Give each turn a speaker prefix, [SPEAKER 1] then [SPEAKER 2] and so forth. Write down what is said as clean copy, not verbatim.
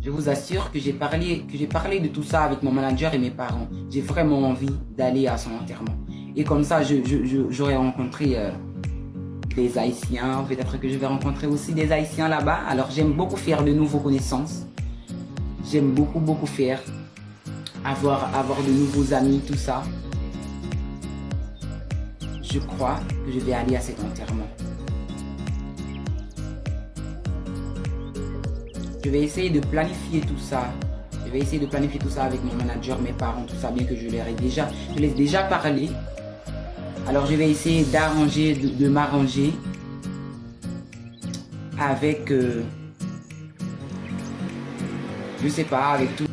[SPEAKER 1] Je vous assure que j'ai parlé de tout ça avec mon manager et mes parents. J'ai vraiment envie d'aller à son enterrement. Et comme ça, j'aurais rencontré des Haïtiens. Peut-être que je vais rencontrer aussi des Haïtiens là-bas. Alors, j'aime beaucoup faire de nouvelles connaissances. J'aime beaucoup faire. Avoir de nouveaux amis, tout ça. Je crois que je vais aller à cet enterrement. Je vais essayer de planifier tout ça. Je vais essayer de planifier tout ça avec mon manager, mes parents, tout ça, bien que je les ai déjà parlé. Alors je vais essayer d'arranger, de m'arranger avec, je sais pas, avec tous